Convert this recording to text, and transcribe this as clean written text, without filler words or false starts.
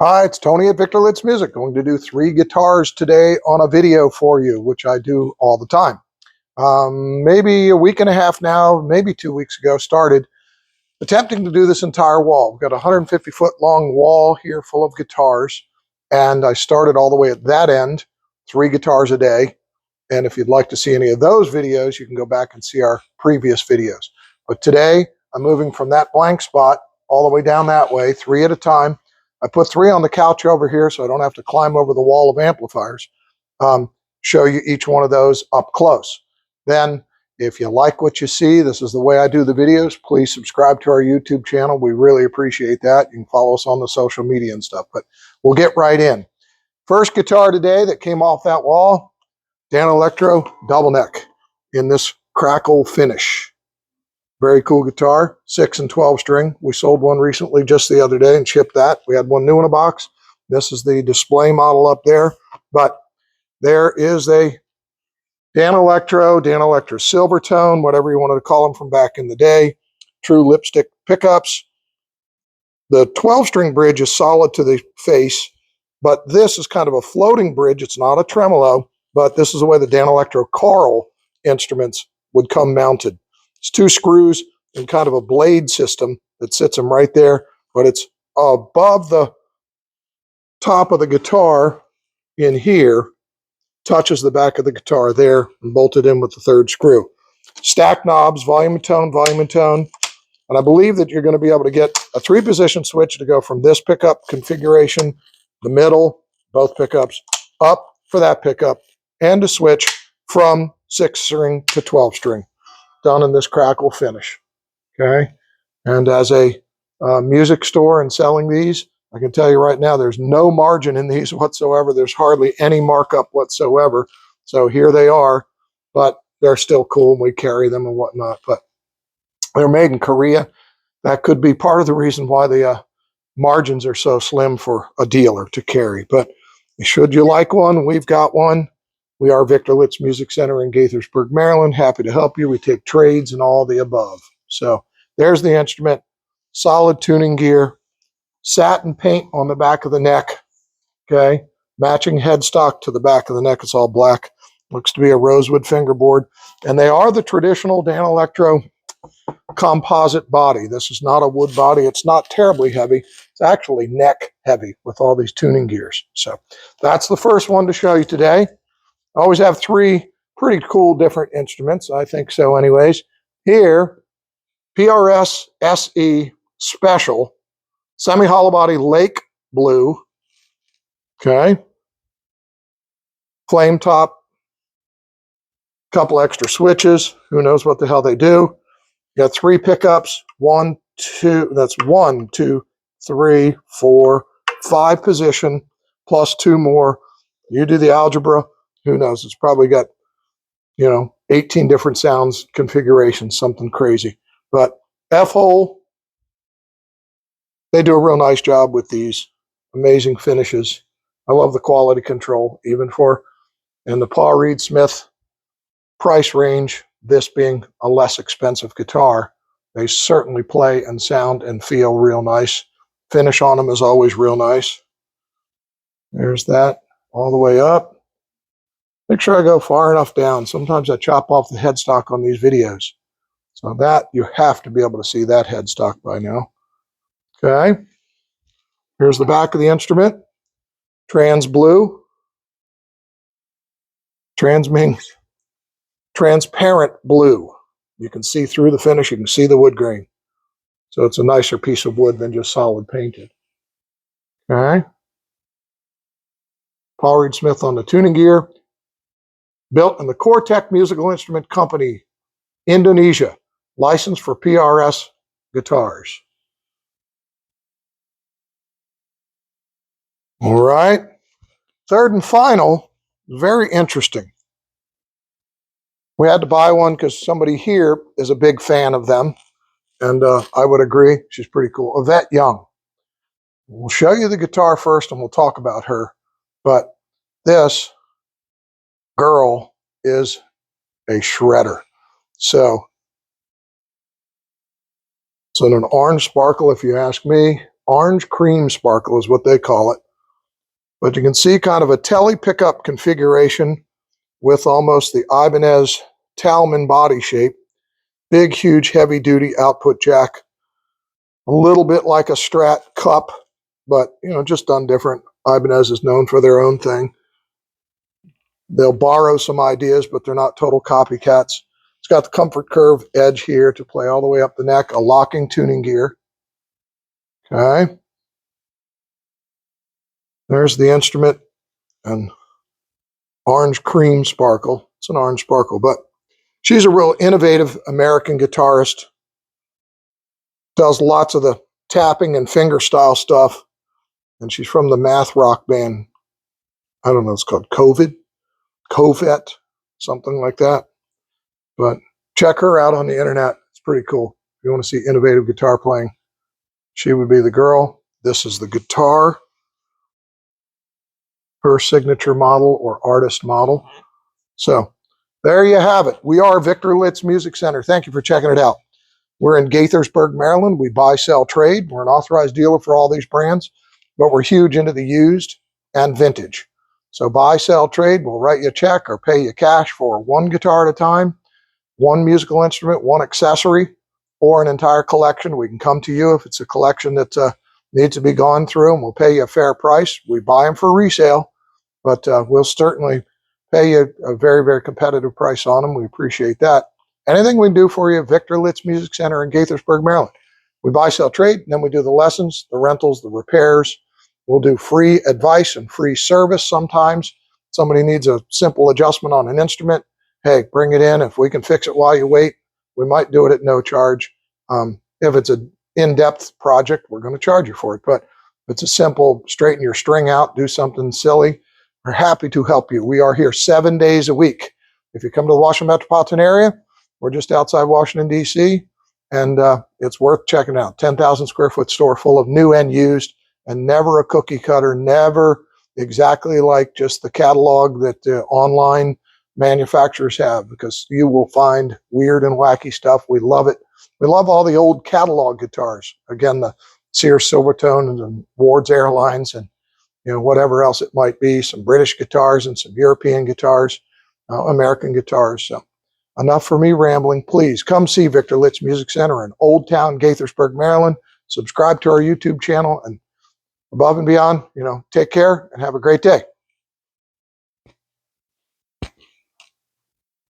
Hi, it's Tony at Victor Litz Music. Going to do 3 guitars today on a video for you, which I do all the time. Maybe a week and a half now, maybe 2 weeks ago, started attempting to do this entire wall. We've got a 150-foot long wall here full of guitars, and I started all the way at that end, 3 guitars a day. And if you'd like to see any of those videos, you can go back and see our previous videos. But today, I'm moving from that blank spot all the way down that way, 3 at a time. I put 3 on the couch over here so I don't have to climb over the wall of amplifiers. Show you each one of those up close. Then, if you like what you see, this is the way I do the videos, please subscribe to our YouTube channel. We really appreciate that. You can follow us on the social media and stuff, but we'll get right in. First guitar today that came off that wall, Danelectro double neck in this crackle finish. Very cool guitar, 6 and 12 string. We sold one recently just the other day and shipped that. We had one new in a box. This is the display model up there, but there is a Danelectro Silvertone, whatever you wanted to call them from back in the day. True lipstick pickups. The 12-string bridge is solid to the face, but this is kind of a floating bridge. It's not a tremolo, but this is the way the Danelectro Carl instruments would come mounted. It's 2 screws and kind of a blade system that sits them right there, but it's above the top of the guitar in here, touches the back of the guitar there, and bolted in with the 3rd screw. Stack knobs, volume and tone, and I believe that you're going to be able to get a 3-position switch to go from this pickup configuration, the middle, both pickups, up for that pickup, and to switch from 6-string to 12-string. Done in this crackle finish, okay? And as a music store and selling these, I can tell you right now, there's no margin in these whatsoever. There's hardly any markup whatsoever. So here they are, but they're still cool, and we carry them and whatnot. But they're made in Korea. That could be part of the reason why the margins are so slim for a dealer to carry. But should you like one, we've got one. We are Victor Litz Music Center in Gaithersburg, Maryland. Happy to help you. We take trades and all the above. So there's the instrument. Solid tuning gear. Satin paint on the back of the neck. Okay. Matching headstock to the back of the neck. It's all black. Looks to be a rosewood fingerboard. And they are the traditional Danelectro composite body. This is not a wood body. It's not terribly heavy. It's actually neck heavy with all these tuning gears. So that's the first one to show you today. I always have 3 pretty cool different instruments. I think so anyways. Here, PRS SE Special, semi-hollow body Lake Blue. Okay. Flame top. Couple extra switches. Who knows what the hell they do. You got 3 pickups. 1, 2, that's 1, 2, 3, 4, 5 position, plus 2 more. You do the algebra. Who knows? It's probably got, 18 different sounds, configurations, something crazy. But F-hole, they do a real nice job with these. Amazing finishes. I love the quality control, even for in the Paul Reed Smith price range, this being a less expensive guitar. They certainly play and sound and feel real nice. Finish on them is always real nice. There's that all the way up. Make sure I go far enough down. Sometimes I chop off the headstock on these videos. So that, you have to be able to see that headstock by now. Okay. Here's the back of the instrument. Trans blue. Trans means transparent blue. You can see through the finish. You can see the wood grain. So it's a nicer piece of wood than just solid painted. Okay. Paul Reed Smith on the tuning gear. Built in the Cortec Musical Instrument Company, Indonesia. Licensed for PRS guitars. All right. Third and final, very interesting. We had to buy one because somebody here is a big fan of them. And I would agree. She's pretty cool. Yvette Young. We'll show you the guitar first and we'll talk about her. But this girl is a shredder. So it's in an orange sparkle, if you ask me. Orange cream sparkle is what they call it. But you can see kind of a tele pickup configuration with almost the Ibanez Talman body shape. Big, huge, heavy-duty output jack. A little bit like a Strat cup, but, you know, just done different. Ibanez is known for their own thing. They'll borrow some ideas, but they're not total copycats. It's got the comfort curve edge here to play all the way up the neck, a locking tuning gear. Okay. There's the instrument, and orange cream sparkle. It's an orange sparkle, but she's a real innovative American guitarist. Does lots of the tapping and finger style stuff, and she's from the math rock band. I don't know, it's called Covette, something like that. But check her out on the internet. It's pretty cool. If you want to see innovative guitar playing, she would be the girl. This is the guitar, her signature model or artist model. So there you have it. We are Victor Litz Music Center. Thank you for checking it out. We're in Gaithersburg, Maryland. We buy, sell, trade. We're an authorized dealer for all these brands, but we're huge into the used and vintage. So buy, sell, trade. We'll write you a check or pay you cash for one guitar at a time, one musical instrument, one accessory, or an entire collection. We can come to you if it's a collection that needs to be gone through, and we'll pay you a fair price. We buy them for resale, but we'll certainly pay you a very, very competitive price on them. We appreciate that. Anything we can do for you, Victor Litz Music Center in Gaithersburg, Maryland. We buy, sell, trade, and then we do the lessons, the rentals, the repairs. We'll do free advice and free service sometimes. Somebody needs a simple adjustment on an instrument. Hey, bring it in. If we can fix it while you wait, we might do it at no charge. If it's an in-depth project, we're going to charge you for it. But if it's a simple, straighten your string out, do something silly, we're happy to help you. We are here 7 days a week. If you come to the Washington metropolitan area, we're just outside Washington, D.C., and it's worth checking out. 10,000 square foot store full of new and used, and never a cookie cutter, never exactly like just the catalog that online manufacturers have, because you will find weird and wacky stuff. We love it. We love all the old catalog guitars. Again, the Sears Silvertone and Ward's Airlines and whatever else it might be, some British guitars and some European guitars, American guitars. So enough for me rambling. Please come see Victor Litz Music Center in Old Town, Gaithersburg, Maryland. Subscribe to our YouTube channel, and above and beyond, take care and have a great day.